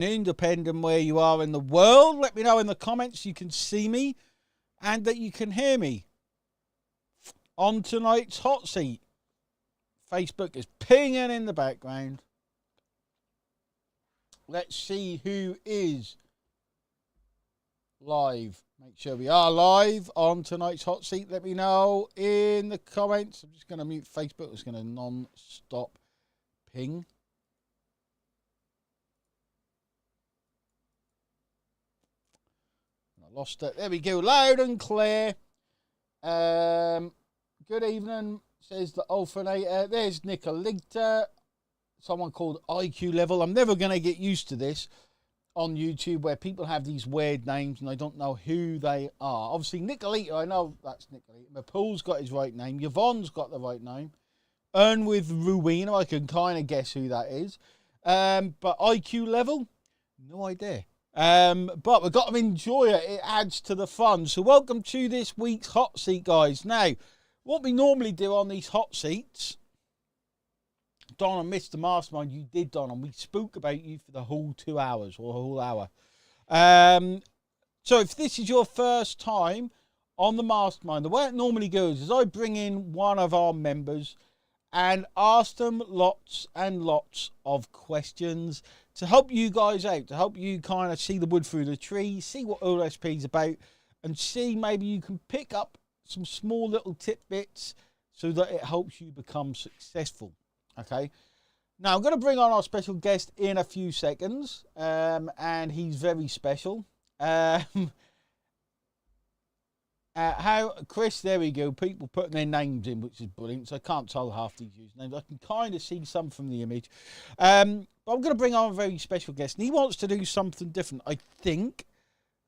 Depending where you are in the world. Let me know in the comments you can see me and that you can hear me on tonight's hot seat. Facebook is pinging in the background. Let's see who is live. Make sure we are live on tonight's hot seat. Let me know in the comments. I'm just going to mute Facebook. It's going to non-stop ping. Lost it. There we go. Loud and clear. Good evening, says the alternator. There's Nicolita. Someone called IQ Level. I'm never going to get used to this on YouTube where people have these weird names and I don't know who they are. Obviously, Nicolita, I know that's Nicolita. Paul's got his right name. Yvonne's got the right name. Earn with Rowena, I can kind of guess who that is. But IQ Level, no idea. But we've got to enjoy it. It adds to the fun. So welcome to this week's hot seat, guys. Now, what we normally do on these hot seats, Don and Mr. Mastermind, you did, Don, and we spoke about you for the whole 2 hours or a whole hour. So if this is your first time on the Mastermind, the way it normally goes is I bring in one of our members and ask them lots and lots of questions to help you guys out, to help you kind of see the wood through the tree, see what OSP is about, and see maybe you can pick up some small little tidbits so that it helps you become successful. Okay. Now, I'm going to bring on our special guest in a few seconds, and he's very special. Chris, there we go. People putting their names in, which is brilliant. So I can't tell half these usernames. I can kind of see some from the image. But I'm going to bring on a very special guest, and he wants to do something different. I think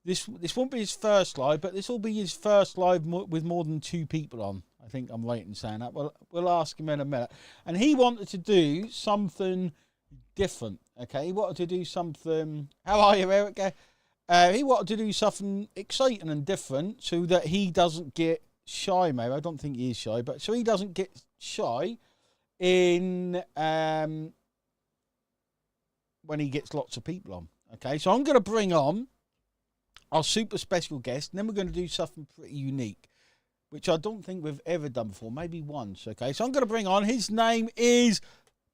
this won't be his first live, but this will be his first live with more than 2 people on. I think I'm right in saying that. Well, we'll ask him in a minute. And he wanted to do something different. Okay, he wanted to do something. How are you, Erica? He wanted to do something exciting and different so that he doesn't get shy, maybe. I don't think he is shy, but so he doesn't get shy in when he gets lots of people on. Okay, so I'm going to bring on our super special guest, and then we're going to do something pretty unique, which I don't think we've ever done before, maybe once. Okay, so I'm going to bring on, his name is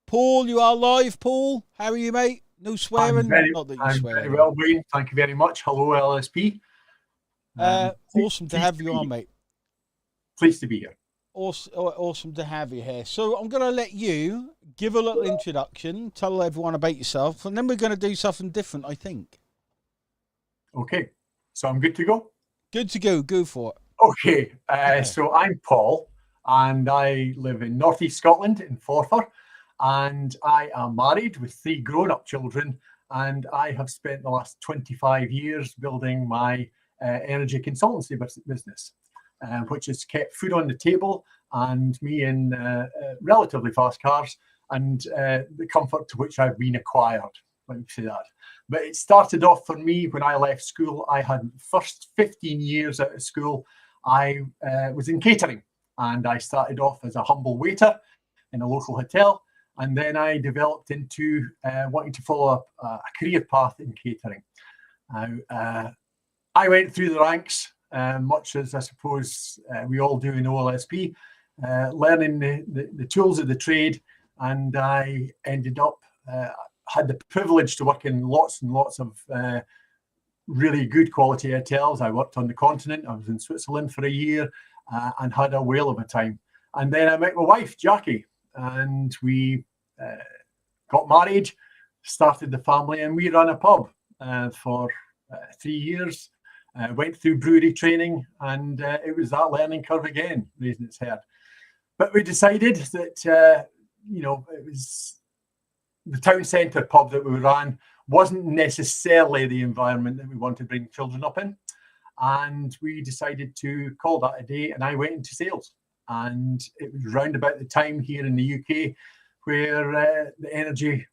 Paul. You are live, Paul. How are you, mate? No swearing. I'm very well, Wayne. Thank you very much. Hello, LSP. Awesome to have you on, mate. Pleased to be here. Awesome to have you here. So I'm going to let you give a little introduction, tell everyone about yourself, and then we're going to do something different, I think. Okay, so I'm good to go? Good to go. Go for it. Okay, so I'm Paul, and I live in northeast Scotland in Forfar. And I am married with 3 grown-up children, and I have spent the last 25 years building my energy consultancy business, which has kept food on the table and me in relatively fast cars and the comfort to which I've been acquired, let me say that. But it started off for me when I left school. I had first 15 years out of school, I was in catering, and I started off as a humble waiter in a local hotel. And then I developed into wanting to follow a career path in catering. I went through the ranks, much as I suppose we all do in OLSP, learning the tools of the trade. And I ended up, had the privilege to work in lots and lots of really good quality hotels. I worked on the continent. I was in Switzerland for a year and had a whale of a time. And then I met my wife, Jackie, and we got married, started the family, and we ran a pub for 3 years. Went through brewery training, and it was that learning curve again, raising its head. But we decided that, it was the town centre pub that we ran wasn't necessarily the environment that we wanted to bring children up in. And we decided to call that a day, and I went into sales. And it was round about the time here in the UK where the energy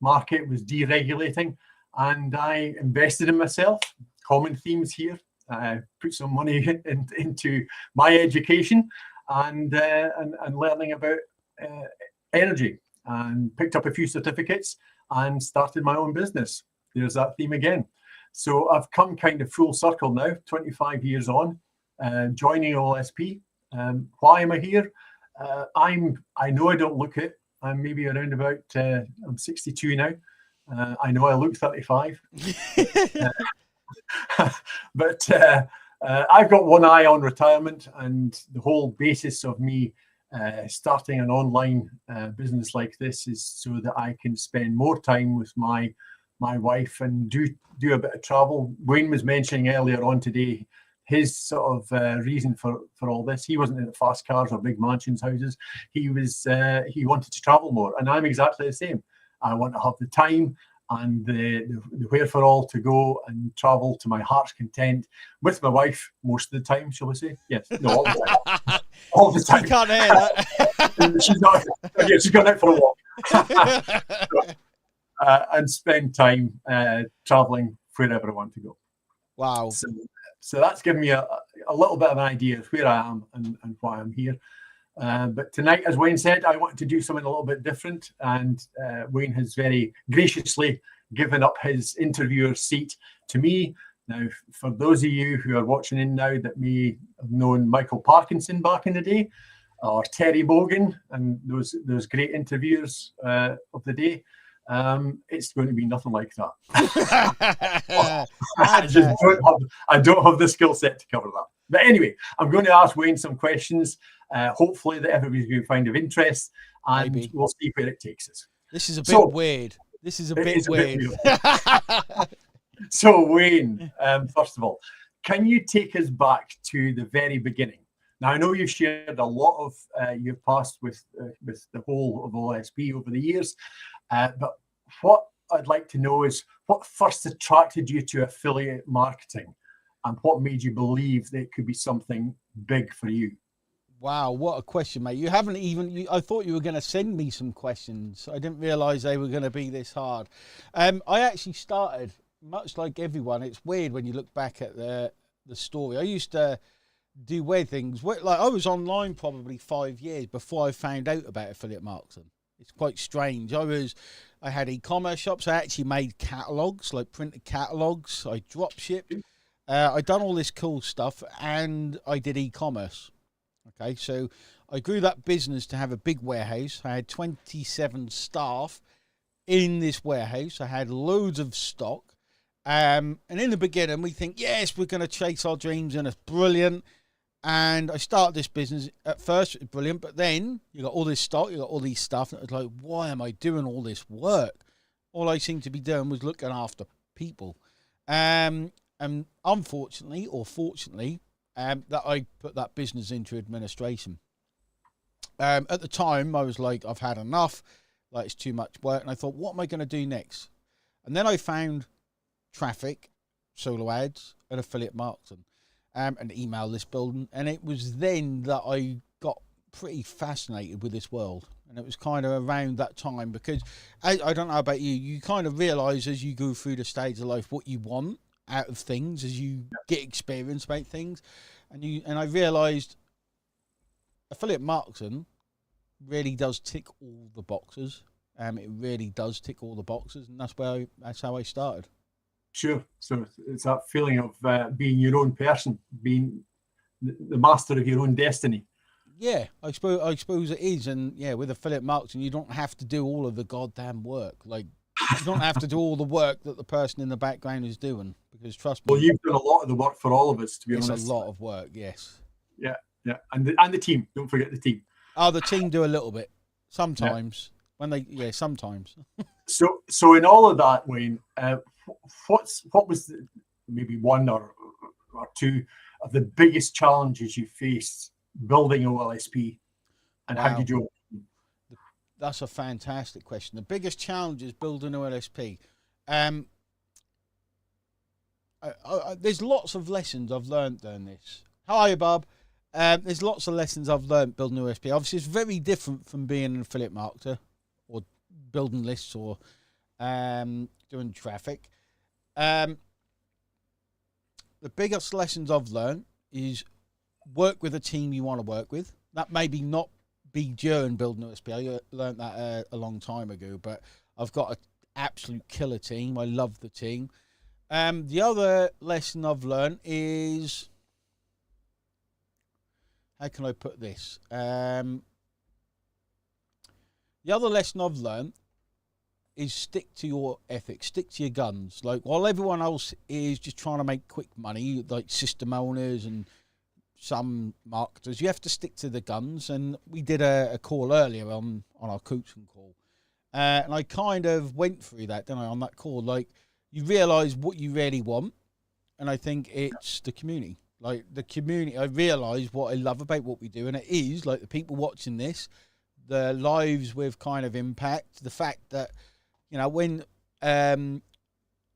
market was deregulating, and I invested in myself. Common themes here. Put some money into my education and learning about energy, and picked up a few certificates and started my own business. there's that theme again. So I've come kind of full circle now, 25 years on, joining OLSP. Why am I here? I know I don't look it. I'm maybe around about, I'm 62 now. I know I look 35. But I've got one eye on retirement, and the whole basis of me starting an online business like this is so that I can spend more time with my wife and do a bit of travel. Wayne was mentioning earlier on today his sort of reason for all this. He wasn't into fast cars or big mansions, houses. He wanted to travel more, and I'm exactly the same. I want to have the time and the wherewithal to go and travel to my heart's content with my wife most of the time, shall we say? Yes, no, all the time. All the time. You can't hear that. She's not. Yeah, she's gone out for a walk. And spend time traveling wherever I want to go. Wow. So that's given me a little bit of an idea of where I am and why I'm here. But tonight, as Wayne said, I wanted to do something a little bit different, and Wayne has very graciously given up his interviewer seat to me. Now, for those of you who are watching in now that may have known Michael Parkinson back in the day, or Terry Bogan, and those great interviewers of the day, it's going to be nothing like that. I don't have the skill set to cover that. But anyway, I'm going to ask Wayne some questions, hopefully that everybody's going to find of interest, and maybe we'll see where it takes us. This is a bit weird. This is a bit weird. So Wayne, first of all, can you take us back to the very beginning? Now, I know you've shared a lot of your past with the whole of OLSP over the years, but what I'd like to know is what first attracted you to affiliate marketing, and what made you believe that it could be something big for you? Wow, what a question, mate. You haven't even, I thought you were going to send me some questions. I didn't realise they were going to be this hard. I actually started, much like everyone, it's weird when you look back at the story. I used to do weird things. Like, I was online probably 5 years before I found out about affiliate marketing. It's quite strange. I had e-commerce shops. I actually made catalogues, like printed catalogues. I drop shipped. I done all this cool stuff, and I did e-commerce. Okay, so I grew that business to have a big warehouse. I had 27 staff in this warehouse. I had loads of stock. And in the beginning, we think, yes, we're going to chase our dreams, and it's brilliant. And I started this business. At first, it was brilliant, but then you got all this stock, you got all these stuff, and it was like, why am I doing all this work? All I seemed to be doing was looking after people. And unfortunately, or fortunately, that I put that business into administration. At the time, I was like, I've had enough, like it's too much work, and I thought, what am I going to do next? And then I found traffic, solo ads, and affiliate marketing. And email list building, and it was then that I got pretty fascinated with this world. And it was kind of around that time, because I don't know about you, you kind of realise as you go through the stage of life what you want out of things, as you get experience about things, and I realised affiliate marketing really does tick all the boxes. It really does tick all the boxes, and that's how I started. Sure. So it's that feeling of being your own person, being the master of your own destiny. Yeah, I suppose it is. And yeah, with affiliate marketing, you don't have to do all of the goddamn work. Like, you don't have to do all the work that the person in the background is doing, because trust me. Well, you've done a lot of the work for all of us, to be honest. It's a lot of work, yes. Yeah, yeah. And the team. Don't forget the team. Oh, the team do a little bit. Sometimes. Yeah. Sometimes. So in all of that, Wayne, what was maybe one or two of the biggest challenges you faced building OLSP, and how did you? That's a fantastic question. The biggest challenges building OLSP. There's lots of lessons I've learned doing this. How are you, Bob? There's lots of lessons I've learned building OLSP. Obviously, it's very different from being an affiliate marketer or building lists or doing traffic. The biggest lessons I've learned is work with a team you want to work with. That maybe not be during building OSP. I learned that a long time ago, but I've got to absolute killer team. I love the team. The other lesson I've learned is, how can I put this? The other lesson I've learned is stick to your ethics, stick to your guns. Like, while everyone else is just trying to make quick money, like system owners and some marketers, you have to stick to the guns. And we did a call earlier on our coaching call. And I kind of went through that, didn't I, on that call? Like, you realise what you really want. And I think it's the community. Like, the community, I realise what I love about what we do. And it is, like, the people watching this, the lives with kind of impact, the fact that, you know, when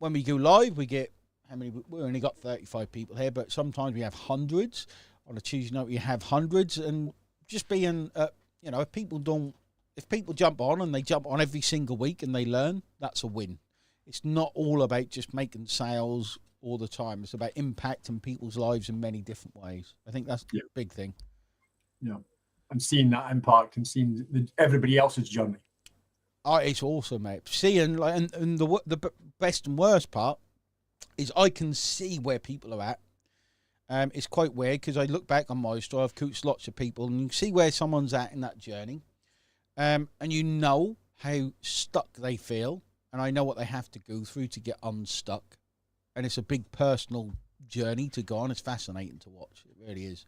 we go live, we get, how many? We only got 35 people here, but sometimes we have hundreds. On a Tuesday night, we have hundreds. And just being, you know, if people jump on and they jump on every single week and they learn, that's a win. It's not all about just making sales all the time. It's about impacting people's lives in many different ways. I think that's the big thing. Yeah. And seeing that impact and seeing everybody else's journey. Oh, it's awesome, mate. Seeing, like, and the best and worst part is I can see where people are at. It's quite weird because I look back on my story. I've coached lots of people, and you can see where someone's at in that journey. And you know how stuck they feel, and I know what they have to go through to get unstuck. And it's a big personal journey to go on. It's fascinating to watch. It really is.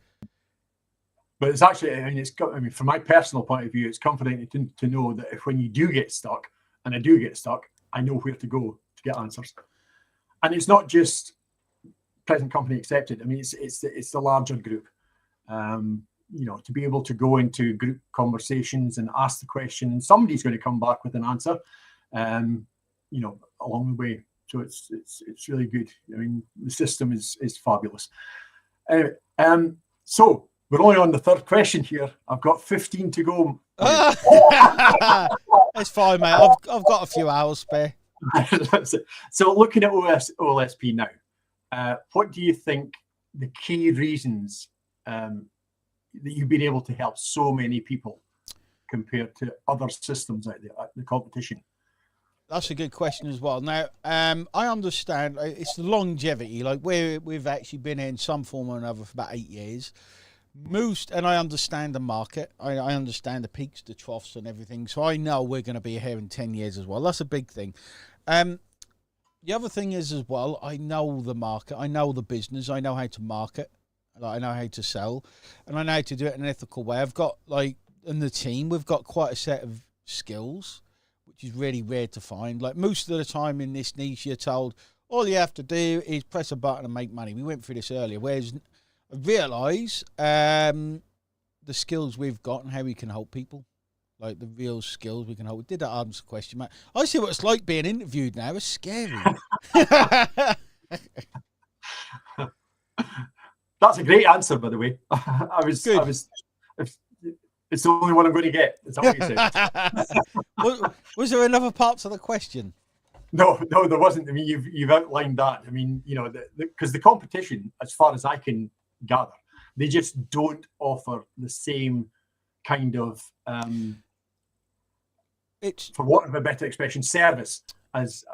But it's actually, from my personal point of view, it's comforting to know that if when you do get stuck, and I do get stuck, I know where to go to get answers. And it's not just present company accepted. I mean, it's the larger group. You know, to be able to go into group conversations and ask the question, somebody's going to come back with an answer, you know, along the way. So it's really good. I mean, the system is fabulous. Anyway, so we're only on the third question here. I've got 15 to go. It's fine, mate. I've got a few hours spare. So looking at OLSP now, what do you think the key reasons that you've been able to help so many people compared to other systems out there, the competition? That's a good question as well. Now, I understand it's the longevity. Like, we've actually been in some form or another for about 8 years. And I understand the market. I understand the peaks, the troughs, and everything. So I know we're going to be here in 10 years as well. That's a big thing. The other thing is as well, I know the market. I know the business. I know how to market. Like, I know how to sell, and I know how to do it in an ethical way. I've got, like, in the team, we've got quite a set of skills, which is really rare to find. Like, most of the time in this niche, you're told all you have to do is press a button and make money. We went through this earlier. Whereas I realise the skills we've got and how we can help people, like the real skills we can help. Did that answer the question, Matt? I see what it's like being interviewed now. It's scary. That's a great answer, by the way. It's the only one I'm going to get. Is that what you said? Was there another part to the question? No, there wasn't. I mean, you've outlined that. I mean, you know, because the competition, as far as I can gather, they just don't offer the same kind of, for want of a better expression, service as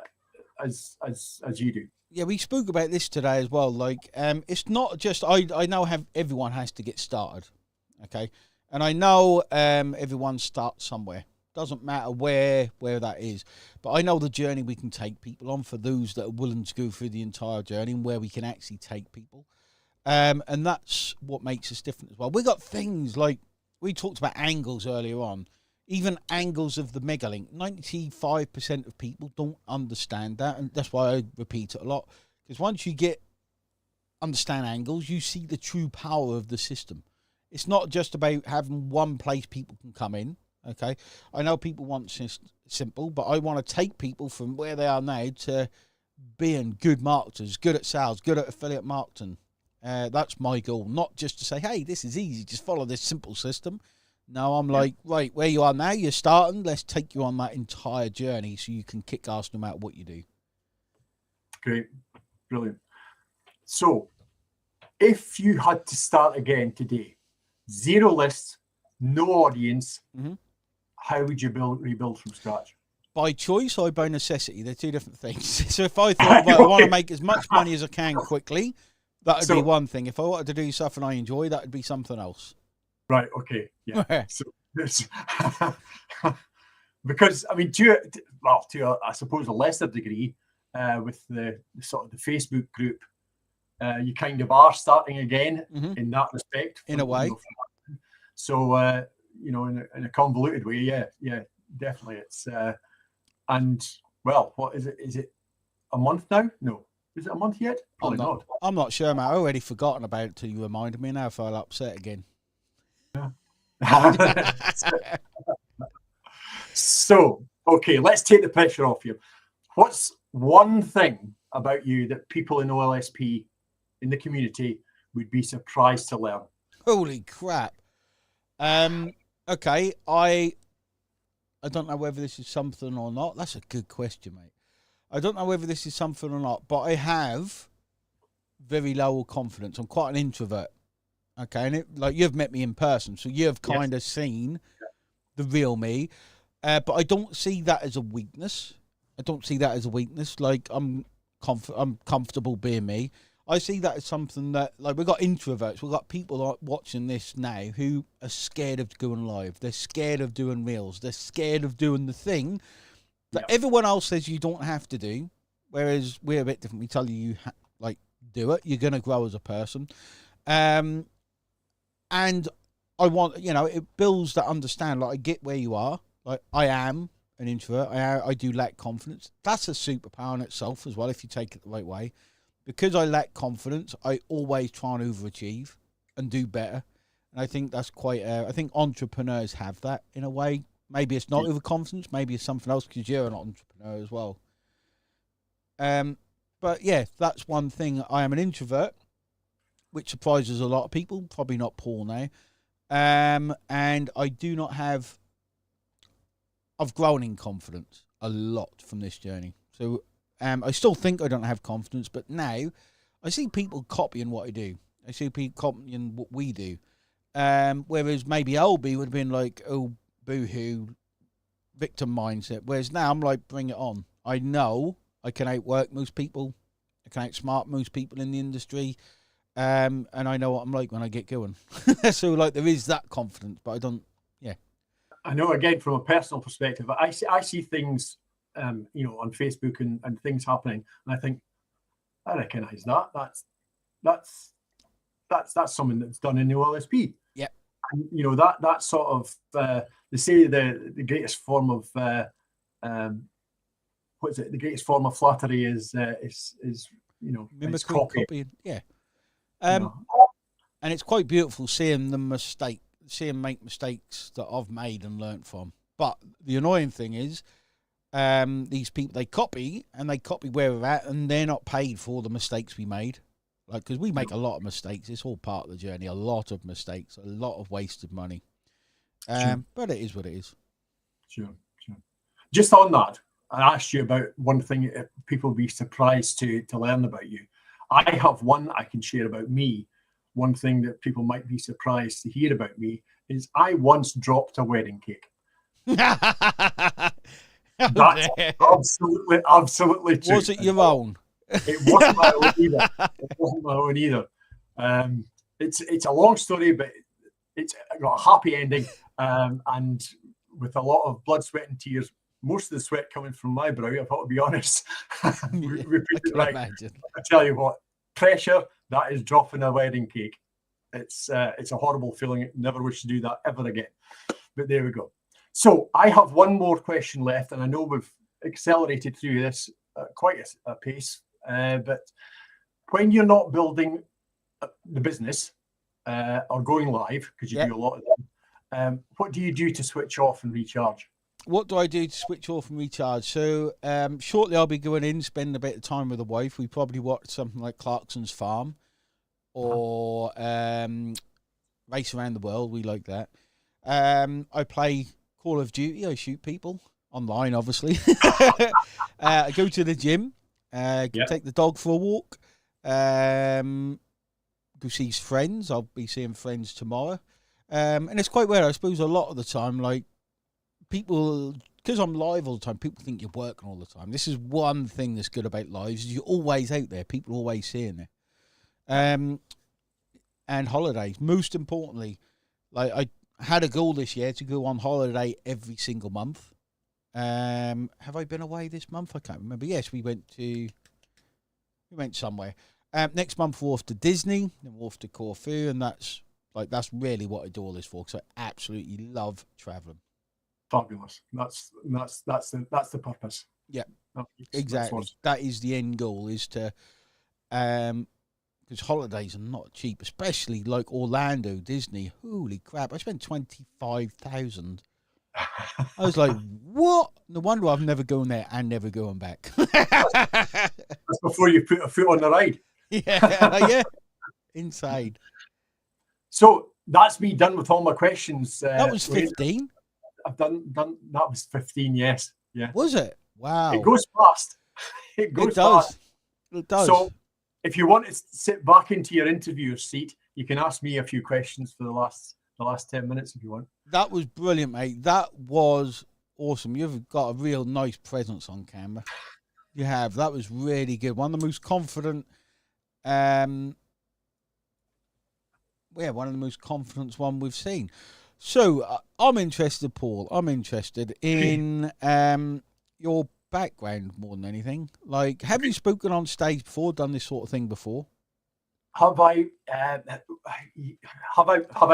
you do. Yeah, we spoke about this today as well. Like, it's not just, I know everyone has to get started, okay? And I know everyone starts somewhere. Doesn't matter where that is. But I know the journey we can take people on for those that are willing to go through the entire journey and where we can actually take people. And that's what makes us different as well. We got things like, we talked about angles earlier on. Even angles of the Mega Link, 95% of people don't understand that, and that's why I repeat it a lot. Because once you understand angles, you see the true power of the system. It's not just about having one place people can come in. Okay, I know people want simple, but I want to take people from where they are now to being good marketers, good at sales, good at affiliate marketing. That's my goal, not just to say, hey, this is easy, just follow this simple system. No, I'm like, right, where you are now, you're starting, let's take you on that entire journey so you can kick ass no matter what you do. Great, brilliant. So, if you had to start again today, 0 lists, no audience, how would you rebuild from scratch? by choice or by necessity? They're two different things. So if I thought, right, I want to make as much money as I can quickly, that would be one thing. If I wanted to do something I enjoy, that would be something else. Right. Okay. Yeah. So because I mean, to I suppose a lesser degree, with the sort of the Facebook group, you kind of are starting again in that respect. In a way. So in a convoluted way, yeah, definitely. It's and well, what is it? Is it a month now? No. Is it a month yet? Probably not. I'm not sure, mate. I already forgotten about it till you reminded me. Now I feel upset again. Yeah. So, okay, let's take the pressure off you. What's one thing about you that people in OLSP in the community would be surprised to learn? Holy crap. Okay, I don't know whether this is something or not. That's a good question, mate. I don't know whether this is something or not, but I have very low confidence. I'm quite an introvert. Okay, and like you've met me in person, so you've kind of seen the real me. But I don't see that as a weakness. Like I'm comfortable being me. I see that as something that, like, we've got introverts. We've got people watching this now who are scared of going live. They're scared of doing reels. They're scared of doing the thing that everyone else says you don't have to do. Whereas we're a bit different. We tell you, do it. You're going to grow as a person. And I want, it builds that understand. Like, I get where you are. Like, I am an introvert. I do lack confidence. That's a superpower in itself as well, if you take it the right way. Because I lack confidence, I always try and overachieve and do better. And I think that's quite, I think entrepreneurs have that in a way. Maybe it's not overconfidence, maybe it's something else because you're an entrepreneur as well. But yeah, that's one thing. I am an introvert, which surprises a lot of people, probably not Paul now. And I do not have, I've grown in confidence a lot from this journey. So I still think I don't have confidence, but now I see people copying what I do. I see people copying what we do. Whereas maybe LB would have been like, oh, boo-hoo, victim mindset. Whereas now I'm like, bring it on. I know I can outwork most people. I can outsmart most people in the industry. And I know what I'm like when I get going. So, like, there is that confidence, but I don't, I know, again, from a personal perspective, I see things, on Facebook and things happening, and I think, I recognise that. That's something that's done in the OLSP. Yeah. And, that sort of, they say the greatest form of, what is it? The greatest form of flattery is it's copying. Yeah. And it's quite beautiful seeing them make mistakes that I've made and learnt from. But the annoying thing is, these people, they copy where we're at, and they're not paid for the mistakes we made. Like, because we make a lot of mistakes. It's all part of the journey. A lot of mistakes, a lot of wasted money. Sure. But it is what it is. Sure. Just on that, I asked you about one thing people will be surprised to learn about you. I have one I can share about me. One thing that people might be surprised to hear about me is I once dropped a wedding cake. That's absolutely true. Was it your own? It wasn't my own either. It's a long story, but it's got a happy ending, and with a lot of blood, sweat, and tears. Most of the sweat coming from my brow, I've got to be honest. I tell you what, pressure, that is dropping a wedding cake. It's a horrible feeling. Never wish to do that ever again. But there we go. So I have one more question left, and I know we've accelerated through this at quite a pace. But when you're not building the business or going live, because you do a lot of them, what do you do to switch off and recharge? What do I do to switch off and recharge? So shortly I'll be going in, spending a bit of time with the wife. We probably watch something like Clarkson's Farm or Race Around the World. We like that. I play Call of Duty. I shoot people online, obviously. I go to the gym. Take the dog for a walk. Go see friends. I'll be seeing friends tomorrow. And it's quite weird. I suppose a lot of the time, like, people because I'm live all the time, people think you're working all the time. This is one thing that's good about lives, is you're always out there. People are always seeing it. And holidays, most importantly. Like, I had a goal this year to go on holiday every single month. Have I been away this month? I can't remember. Yes, we went somewhere. Next month we're off to Disney, then we're off to Corfu, and that's really what I do all this for, because I absolutely love traveling. Fabulous. That's the purpose. Yeah, exactly. That is the end goal, is to because holidays are not cheap, especially like Orlando, Disney. Holy crap! I spent 25,000. I was like, what? No wonder I'm never going there and never going back. That's before you put a foot on the ride. Yeah. Inside. So that's me done with all my questions. That was 15. I've done. That was 15. Yes. Yeah. Was it? Wow. It goes fast. It goes fast. It does. So if you want to sit back into your interviewer seat, you can ask me a few questions for the last 10 minutes if you want. That was brilliant, mate. That was awesome. You've got a real nice presence on camera. You have. That was really good. One of the most confident, one of the most confident one we've seen. So I'm interested, Paul. I'm interested in your background more than anything. Like, have you spoken on stage before? Done this sort of thing before? Have I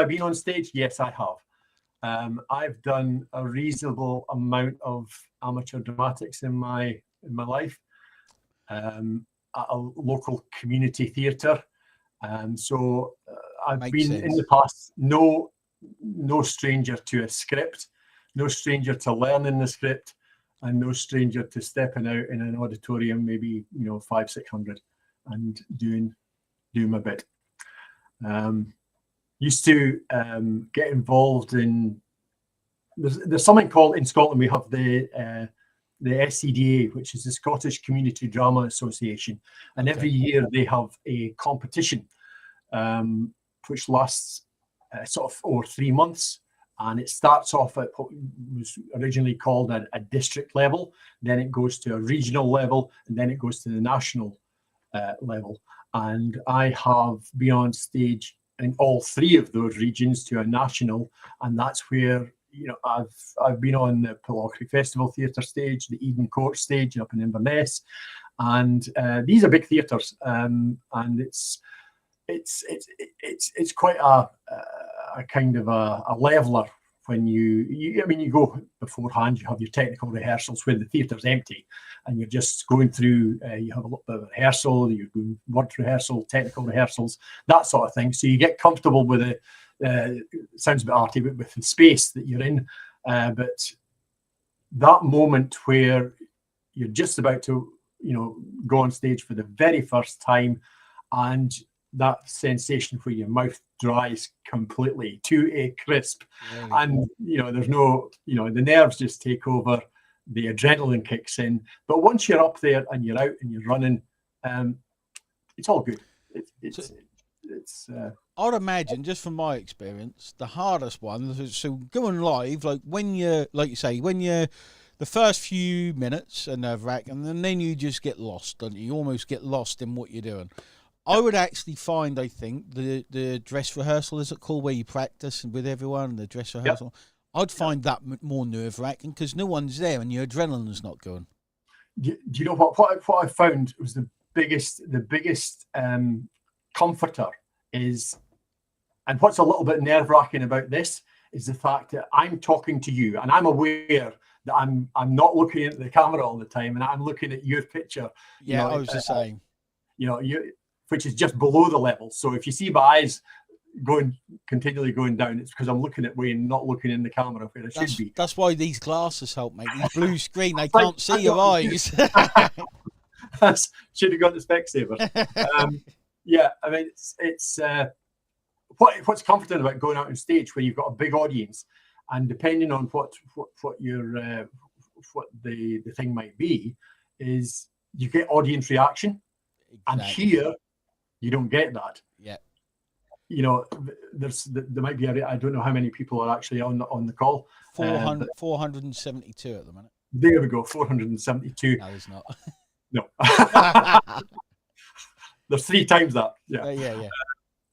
been on stage? Yes, I have. I've done a reasonable amount of amateur dramatics in my life, at a local community theatre, and so I've Makes been sense. in the past no stranger to a script, no stranger to learning the script, and no stranger to stepping out in an auditorium, maybe 500-600, and doing my bit. Used to get involved in. There's something called, in Scotland, we have the SCDA, which is the Scottish Community Drama Association, and every year they have a competition, which lasts sort of over 3 months, and it starts off at what was originally called a district level, then it goes to a regional level, and then it goes to the national level. And I have been on stage in all three of those regions to a national, and that's where I've been on the Pillochry Festival Theatre stage, the Eden Court stage up in Inverness, and these are big theatres, and it's quite a kind of a leveler when you go beforehand. You have your technical rehearsals where the theatre's empty, and you're just going through. You have a little bit of rehearsal. You're doing word rehearsal, technical rehearsals, that sort of thing. So you get comfortable with it. Sounds a bit arty, but with the space that you're in. But that moment where you're just about to, go on stage for the very first time, and that sensation where your mouth dries completely to a crisp, really? And there's no, the nerves just take over, the adrenaline kicks in. But once you're up there and you're out and you're running, it's all good. I'd imagine, just from my experience, the hardest one. So going live, like when you're, like you say, when you're the first few minutes are nerve-wracking, and then you just get lost, don't you? You almost get lost in what you're doing. I would actually find, I think, the dress rehearsal, is it called, where you practice with everyone, the dress rehearsal? Yep. I'd find that more nerve-wracking because no one's there and your adrenaline's not going. Do you know what I found was the biggest comforter is, and what's a little bit nerve-wracking about this is the fact that I'm talking to you and I'm aware that I'm not looking at the camera all the time, and I'm looking at your picture. Yeah, I was just saying. Which is just below the level. So if you see my eyes continually going down, it's because I'm looking at Wayne, not looking in the camera where I should be. That's why these glasses help, mate. These blue screen, they can't see your eyes. Should have got the Specsavers. Yeah, I mean, it's what's comforting about going out on stage where you've got a big audience, and depending on what your what the thing might be, is you get audience reaction, exactly. And here you don't get that. Yeah. you know, there might be I don't know how many people are actually on the call. 472 at the minute. There we go, 472. No, there's not. No. There's 3 times that. Yeah. Yeah.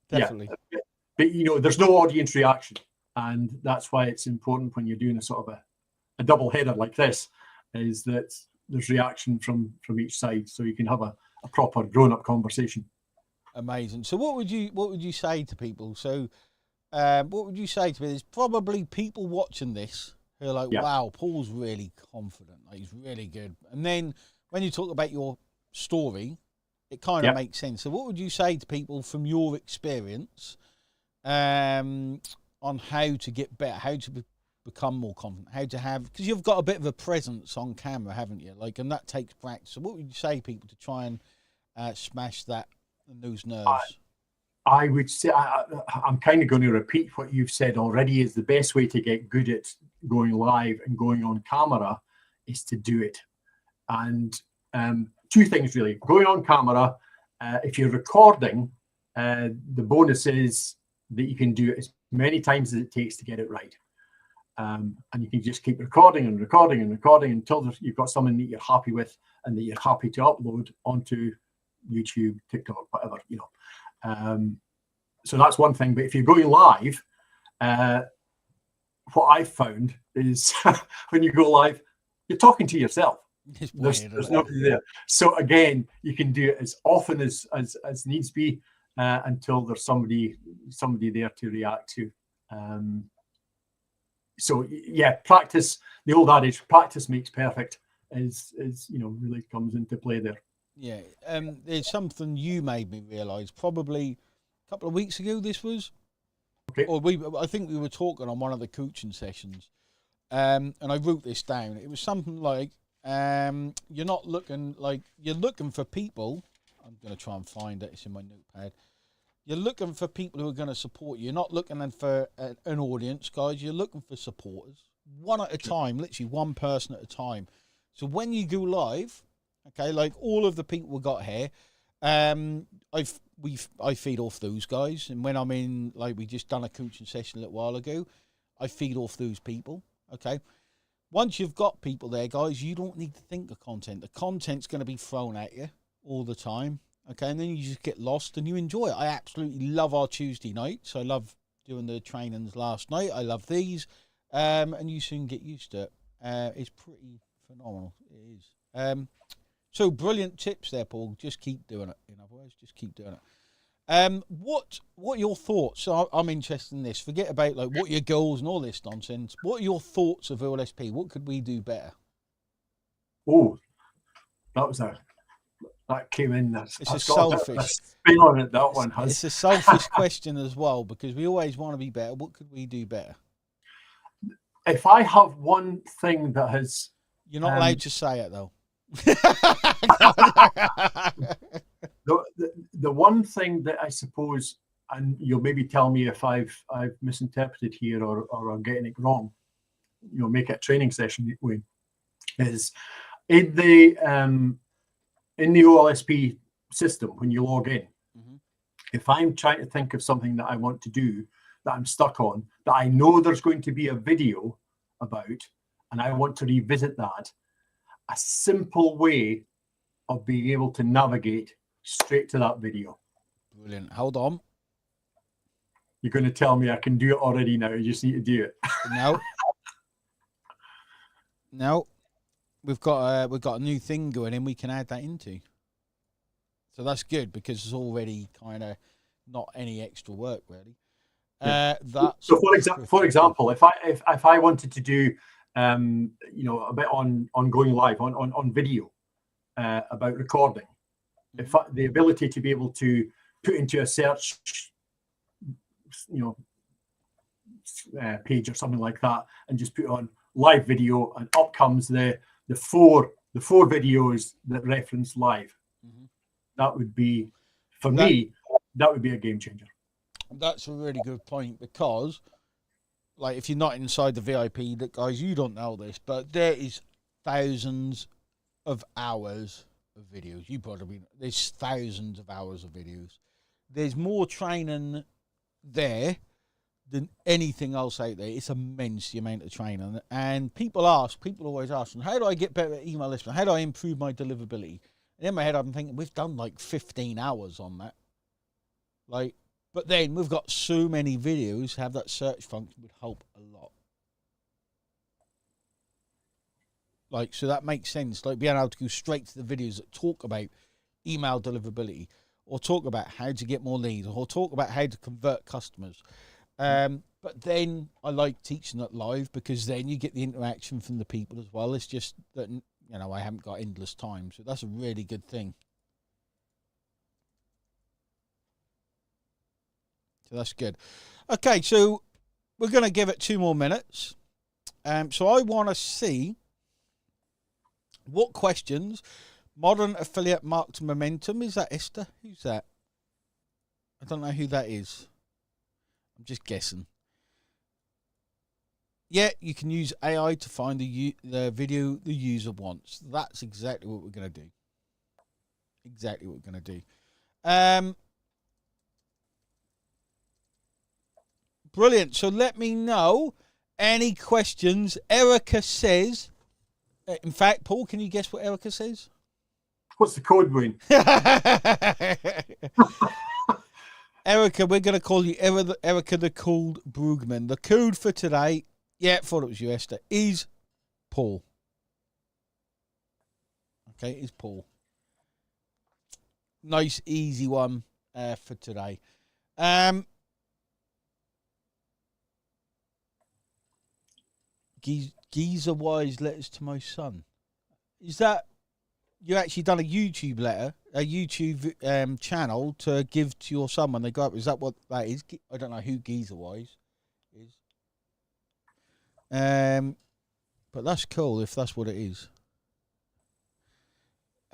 Definitely. Yeah. But you know, there's no audience reaction, and that's why it's important when you're doing a sort of a double header like this, is that there's reaction from each side, so you can have a proper grown-up conversation. Amazing. So what would you say to people? So what would you say to me? There's probably people watching this who are like, wow, Paul's really confident. Like, he's really good. And then when you talk about your story, it kind of makes sense. So what would you say to people from your experience on how to get better, how to become more confident, how to have, because you've got a bit of a presence on camera, haven't you? Like, and that takes practice. So what would you say to people to try and smash those nerves? I would say, I'm kind of going to repeat what you've said already, is the best way to get good at going live and going on camera is to do it. And 2 things really. Going on camera, if you're recording, the bonus is that you can do it as many times as it takes to get it right. And you can just keep recording and recording and recording until you've got something that you're happy with and that you're happy to upload onto YouTube, TikTok, whatever, you know. So that's one thing. But if you're going live, what I've found is when you go live, you're talking to yourself. There's nobody there. So again, you can do it as often as needs be until there's somebody there to react to. So yeah, practice. The old adage, practice makes perfect, is you know, really comes into play there. Yeah, there's something you made me realise probably a couple of weeks ago. This was, or I think we were talking on one of the coaching sessions, and I wrote this down. It was something like, you're not looking, like, you're looking for people. I'm going to try and find it. It's in my notepad. You're looking for people who are going to support you. You're not looking for an audience, guys. You're looking for supporters, one at a time, literally one person at a time. So when you go live, okay, like all of the people we got here, I feed off those guys. And when I'm in, like, we just done a coaching session a little while ago, I feed off those people, okay? Once you've got people there, guys, you don't need to think of content. The content's going to be thrown at you all the time. Okay, and then you just get lost and you enjoy it. I absolutely love our Tuesday nights. I love doing the trainings last night. I love these. And you soon get used to it. It's pretty phenomenal. It is. So brilliant tips there, Paul. Just keep doing it. In other words, just keep doing it. What are your thoughts? So I'm interested in this. Forget about like what are your goals and all this nonsense. What are your thoughts of OLSP? What could we do better? Oh, that came in. It's a selfish spin on it. That one has. It's a selfish question as well, because we always want to be better. What could we do better? If I have one thing that has, you're not allowed to say it though. the one thing that I suppose, and you'll maybe tell me if I've misinterpreted here or I'm getting it wrong. You know, make it a training session. Is in the OLSP system, when you log in, if I'm trying to think of something that I want to do that I'm stuck on, that I know there's going to be a video about, and I want to revisit that, a simple way of being able to navigate straight to that video. Brilliant. Hold on. You're going to tell me I can do it already now. You just need to do it. No. We've got a new thing going in. We can add that into. So that's good because it's already kind of not any extra work really. So for example, if I wanted to do you know, a bit on going live on video about recording, the ability to be able to put into a search, you know, page or something like that, and just put on live video, and up comes the four videos that reference live. That would be, for me, that would be a game changer. That's a really good point, because like if you're not inside the VIP, that guys, you don't know this, but there is thousands of hours of videos. You probably, there's thousands of hours of videos. There's more training there than anything else out there. It's immense, the amount of training. And people always ask, how do I get better at email listing? How do I improve my deliverability? And in my head, I'm thinking, we've done like 15 hours on that. Like, but then we've got so many videos, have that search function would help a lot. Like, so that makes sense. Like, being able to go straight to the videos that talk about email deliverability, or talk about how to get more leads, or talk about how to convert customers. But then I like teaching it live, because then you get the interaction from the people as well. It's just that, you know, I haven't got endless time. So that's a really good thing. So that's good. Okay, so we're going to give it 2 more minutes. So I want to see what questions modern affiliate marketing momentum. Is that Esther? Who's that? I don't know who that is. I'm just guessing. Yeah, you can use AI to find the video the user wants. That's exactly what we're going to do. Exactly what we're going to do. Brilliant. So let me know any questions. Erica says, in fact, Paul, can you guess what Erica says? What's the code going? Erica, we're going to call you Erica the Cold Brugman. The code for today, yeah, thought it was you, Esther, is Paul. Okay, is Paul. Nice, easy one for today. Geezer-wise letters to my son. Is that you actually done a YouTube letter, a YouTube channel to give to your son when they grow up? Is that what that is? I don't know who Geezer-wise is. But that's cool if that's what it is.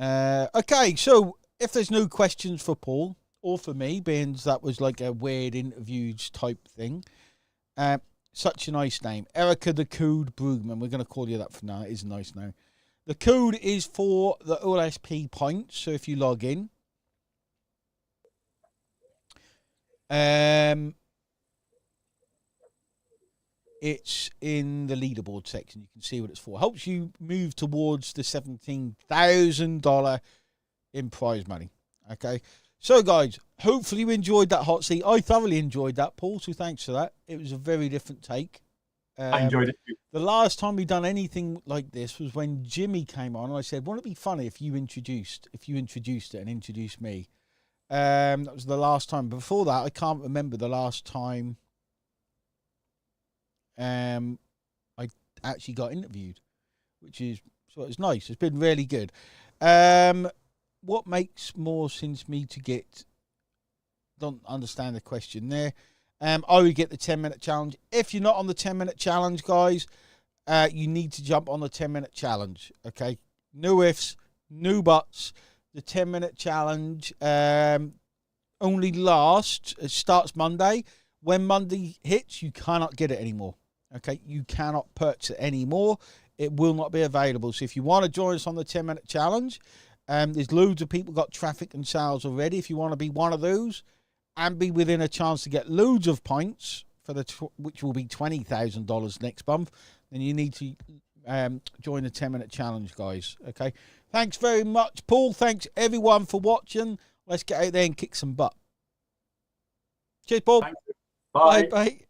Okay, so if there's no questions for Paul or for me, being that was like a weird interviews type thing, such a nice name. Erica the Code Brugman. We're going to call you that for now. It is a nice name. The code is for the OLSP points. So if you log in, it's in the leaderboard section. You can see what it's for. Helps you move towards the $17,000 in prize money. Okay. So, guys, hopefully you enjoyed that hot seat. I thoroughly enjoyed that, Paul, so thanks for that. It was a very different take. I enjoyed it too. The last time we done anything like this was when Jimmy came on, and I said, wouldn't it be funny if you introduced it and introduced me? That was the last time. Before that, I can't remember the last time I actually got interviewed, so it's nice. It's been really good. What makes more sense me to get? Don't understand the question there. I would get the 10-minute challenge. If you're not on the 10-minute challenge, guys, you need to jump on the 10-minute challenge. Okay, no ifs, no buts. The 10-minute challenge only it starts Monday. When Monday hits, you cannot get it anymore. Okay, you cannot purchase it anymore. It will not be available. So if you want to join us on the 10-minute challenge, there's loads of people got traffic and sales already. If you want to be one of those and be within a chance to get loads of points for which will be $20,000 next month, then you need to join the 10-minute challenge, guys. Okay. Thanks very much, Paul. Thanks everyone for watching. Let's get out there and kick some butt. Cheers, Paul. Bye. Bye.